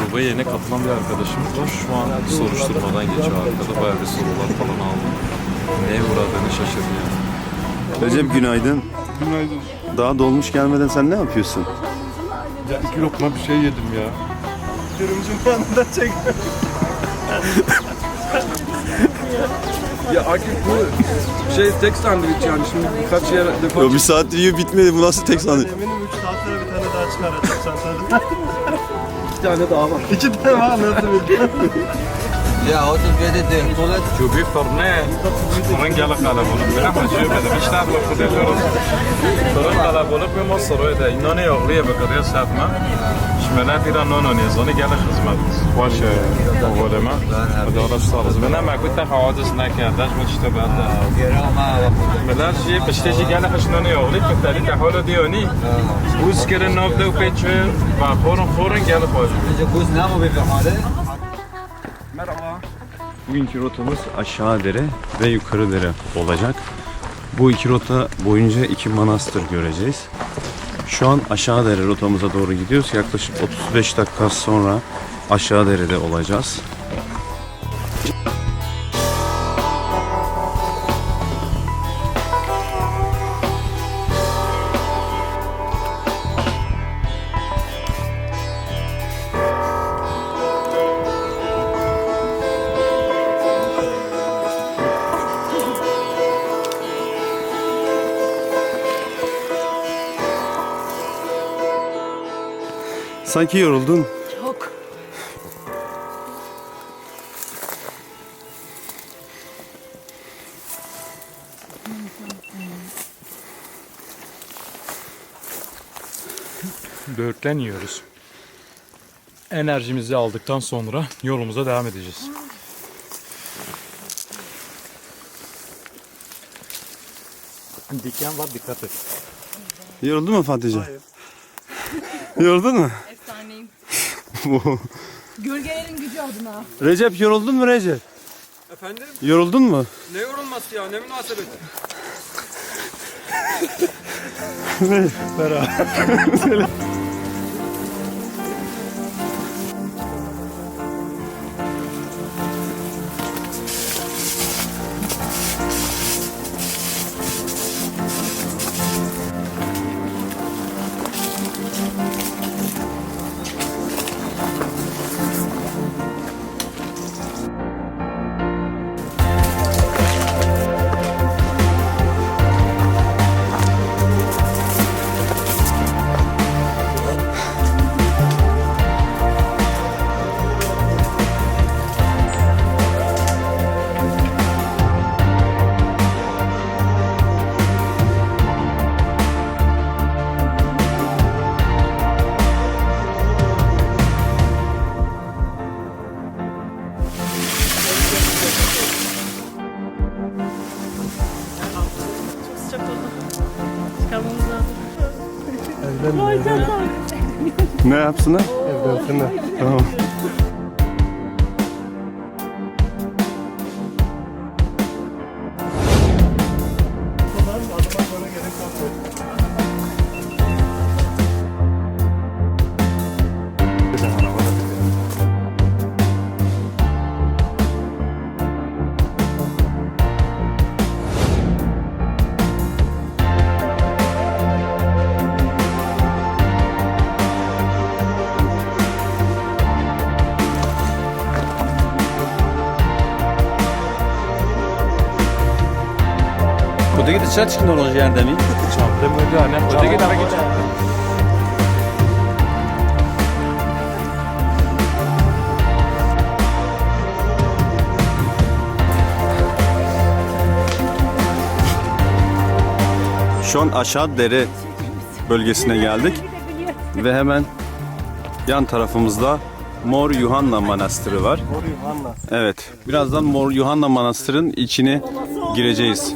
gruba yeni katılan bir arkadaşımız var. Şu an soruşturmadan geçiyor arkada. Bayağı bir sorular falan aldı. Neye uğradığını şaşırdı yani. Recep günaydın. Günaydın. Daha dolmuş gelmeden sen ne yapıyorsun? Ya 2 lokma bir şey yedim ya. Dürümcünün yanında çek. Ya Akif bu tek sandviç yani şimdi birkaç yer defa Yo, bir saat yiyor bitmedi. Bu nasıl tek sandviç? Eminim 3 saat sonra bir tane daha çıkaracak sen sonra. 2 tane daha var. 2 tane var nasıl bildin? Ja, auto wird der Toilet. شو بيفرنا من قال قال بقول بلا ما شو بده مش تعرف خد الجرس فرن قال بقول في مصر وده إنني أغليه بقدر ساتما شمالات إيران نوني زوني قال خدمات واش أول ما بدور صار زمان ما كنت حوادث نكردش مشتبه ملار شيء بس تيجي قال خشنوني أغليه بالتالي تحول ديوني وذكر النبض وبيتشو فورن قال خود Diese Bus Namo wie wir heute. Bugünkü rotamız aşağı dere ve yukarı dere olacak. Bu iki rota boyunca iki manastır göreceğiz. Şu an aşağı dere rotamıza doğru gidiyoruz. Yaklaşık 35 dakika sonra aşağı derede olacağız. Sanki yoruldun. Çok. Böğürtlen yiyoruz. Enerjimizi aldıktan sonra yolumuza devam edeceğiz. Diken var, dikkat et. Yoruldun mu Fatih'ciğim? Hayır. Yoruldun mu? Efsaneyim. Gölgelerin gücü adına. Recep yoruldun mu Recep? Efendim? Yoruldun mu? Ne yorulması ya ne münasebet. Çok sıcak oldu. Çıkarmamız lazım. Vay canına. Ne yapsınlar? Evdensene. Tamam. Buradaki dışarı çıkın olacak yerde mi? Buradaki tarafa geç. Şu an aşağı dere bölgesine geldik ve hemen yan tarafımızda Mor Yuhanna Manastırı var. Mor Yuhanna. Evet, birazdan Mor Yuhanna Manastırı'nın içine gireceğiz.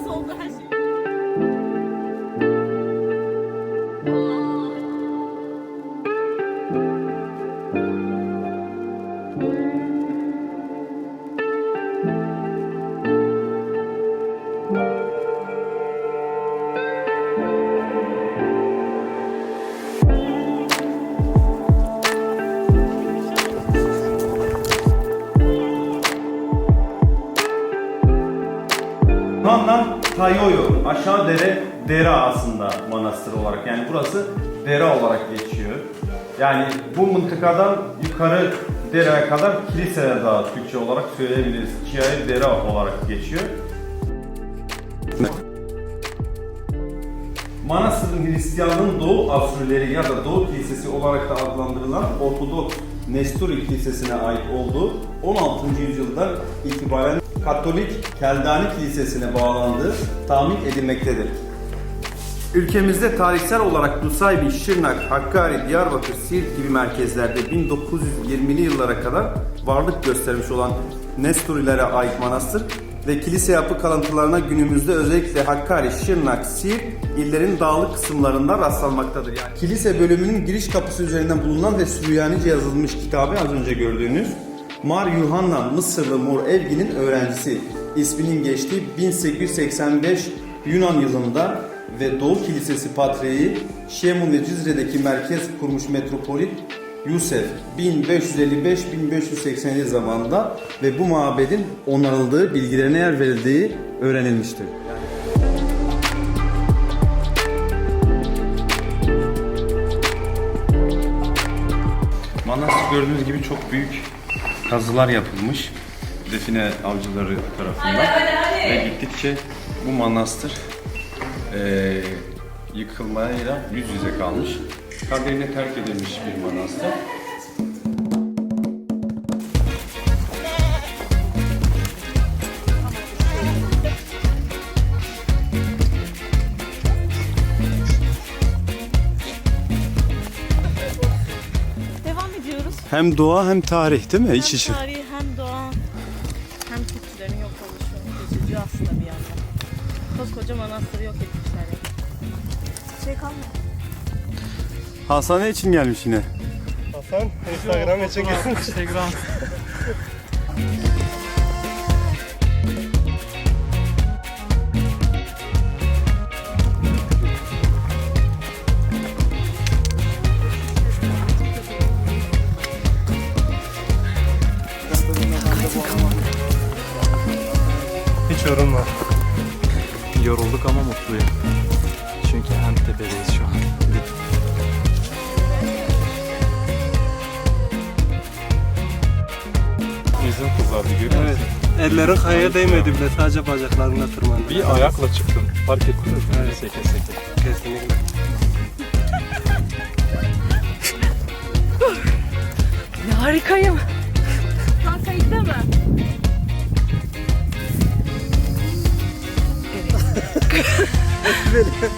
Tayoyo, aşağı dere aslında manastır olarak. Yani burası dere olarak geçiyor. Yani bu mıntıkadan yukarı dereye kadar kiliseler daha Türkçe olarak söyleyebiliriz. Kiyaye dere olarak geçiyor. Manastırın Hristiyanlığın Doğu Asürleri ya da Doğu Kilisesi olarak da adlandırılan Ortodoks Nesturi Kilisesi'ne ait olduğu 16. yüzyıldan itibaren Katolik Keldani Kilisesi'ne bağlandığı tahmin edilmektedir. Ülkemizde tarihsel olarak Nusaybin, Şırnak, Hakkari, Diyarbakır, Siirt gibi merkezlerde 1920'li yıllara kadar varlık göstermiş olan Nesturilere ait manastır ve kilise yapı kalıntılarına günümüzde özellikle Hakkari, Şırnak, Siirt illerin dağlık kısımlarında rastlanmaktadır. Yani kilise bölümünün giriş kapısı üzerinden bulunan ve Süryanice yazılmış kitabı az önce gördüğünüz Mar Yuhanna Mısırlı Mor Evgin'in öğrencisi isminin geçtiği 1885 Yunan yılında ve Doğu Kilisesi Patriği Şemun ve Cizre'deki merkez kurmuş metropolit Yusef 1555-1587 zamanında ve bu mabedin onarıldığı, bilgilerine yer verildiği öğrenilmiştir. Manastır gördüğünüz gibi çok büyük kazılar yapılmış define avcıları tarafından ve gittikçe bu manastır yıkılmayla yüz yüze kalmış. Kaderine terk edilmiş bir manastır. Devam ediyoruz. Hem doğa hem tarih değil mi? İç içe. Hem tarihi hem doğa hem kültürlerin yok oluşu. Üzücü aslında bir yandan. Koskoca manastırı yok etmişler. Şey kalmıyor. Hasan ne için gelmiş yine? Hasan Instagram için gelmiş. Instagram. Hiç yorulma. Yorulduk ama mutluyum. Çünkü Antepe'deyiz şu an. Yüzüm kızardı görüyor musun? Ellerin kayaya değmedi bile, sadece bacaklarına tırmandı. Bir ayakla çıktım. Fark ettiniz mi? Evet. Seke seke. Kesinlikle. Harikayım. Kanka ilk mi?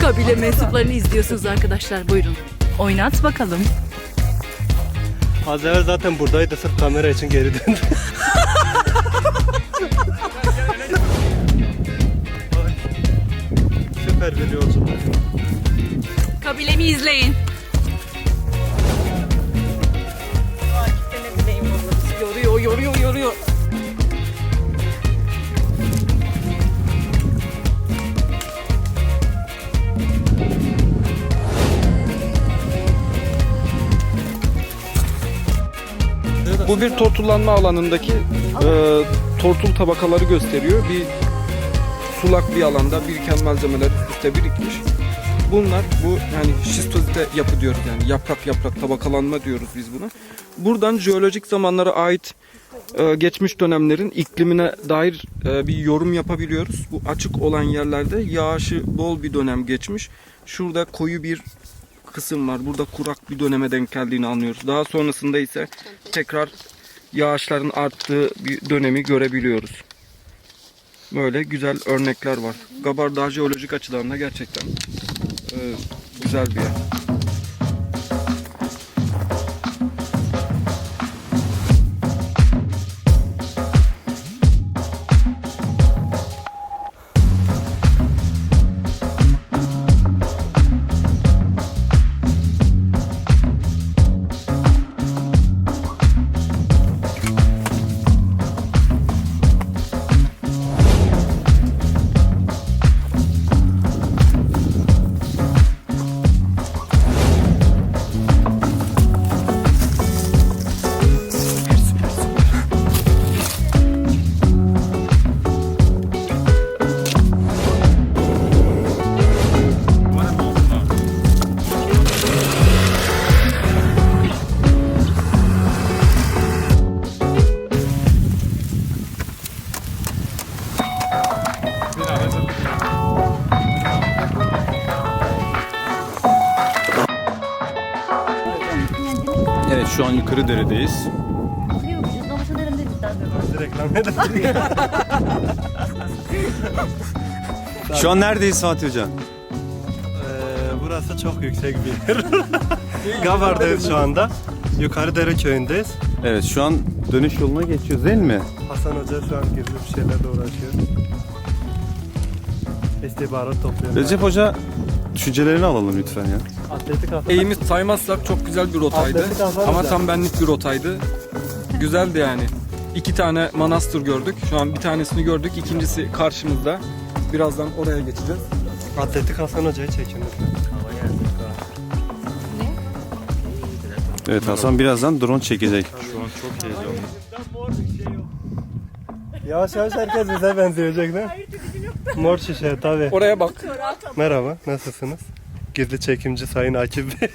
Kabile mensuplarını izliyorsunuz arkadaşlar. Buyurun. Oynat bakalım. Az evvel zaten buradaydı, sırf kamera için geri döndü. Süper bir yolculuk. Kabilemi izleyin. Akif'te ne bileyim valla. Yoruyor. Bu bir tortullanma alanındaki tortul tabakaları gösteriyor. Bir sulak bir alanda biriken malzemeler üst üste birikmiş. Bunlar bu yani şistozite yapı diyoruz, yani yaprak tabakalanma diyoruz biz buna. Buradan jeolojik zamanlara ait geçmiş dönemlerin iklimine dair bir yorum yapabiliyoruz. Bu açık olan yerlerde yağışı bol bir dönem geçmiş. Şurada koyu bir kısım var. Burada kurak bir döneme denk geldiğini anlıyoruz. Daha sonrasında ise tekrar yağışların arttığı bir dönemi görebiliyoruz. Böyle güzel örnekler var. Gabardağ jeolojik açıdan da gerçekten güzel bir yer. Evet, şu an Yukarıdere'deyiz. Reklam edelim. Şu an neredeyiz Fatih Hocam? Burası çok yüksek bir yer. Gavar'dayız şu anda. Yukarıdere köyündeyiz. Evet, şu an dönüş yoluna geçiyoruz değil mi? Hasan Hoca şu an gizli bir şeylerle uğraşıyor. İstihbarat topluyor. Recep Hoca, düşüncelerini alalım lütfen ya. Atletik Hasan. Eğimi saymazsak çok güzel bir rotaydı. Atletik Hasan Ama Hoca. tam benlik bir rotaydı. Güzeldi yani. 2 tane manastır gördük. Şu an bir tanesini gördük. İkincisi karşımızda. Birazdan oraya geçeceğiz. Atletik Hasan Hoca'yı çekin. Evet, Hasan birazdan drone çekecek. Şu an çok heyecanlı. Yavaş yavaş herkes bize benzeyecek değil mi? Mor şişe tabii. Oraya bak. Merhaba, nasılsınız? Gizli çekimci Sayın Akif Bey.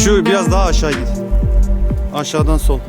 Şu biraz daha aşağı git. Aşağıdan sol.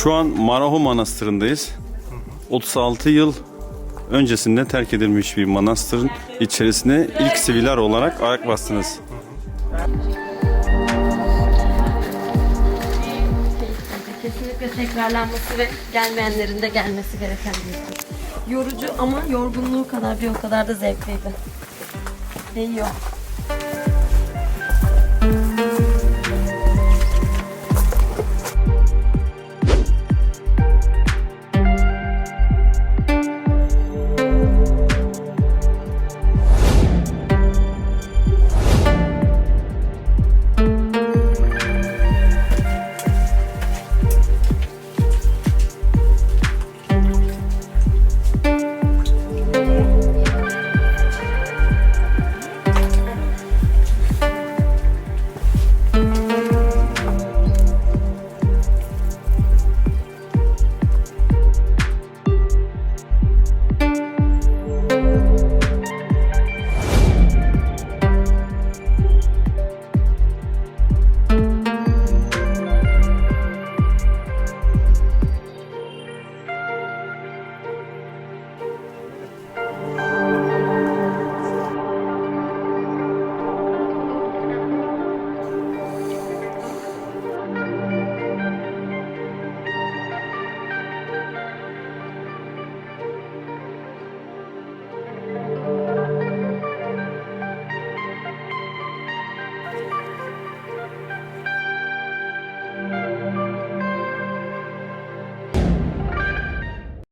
Şu an Maraho Manastırı'ndayız. 36 yıl öncesinde terk edilmiş bir manastırın içerisine ilk siviller olarak ayak bastınız. Kesinlikle tekrarlanması ve gelmeyenlerin de gelmesi gereken bir yer. Yorucu ama yorgunluğu kadar bir o kadar da zevkliydi. Değiyor.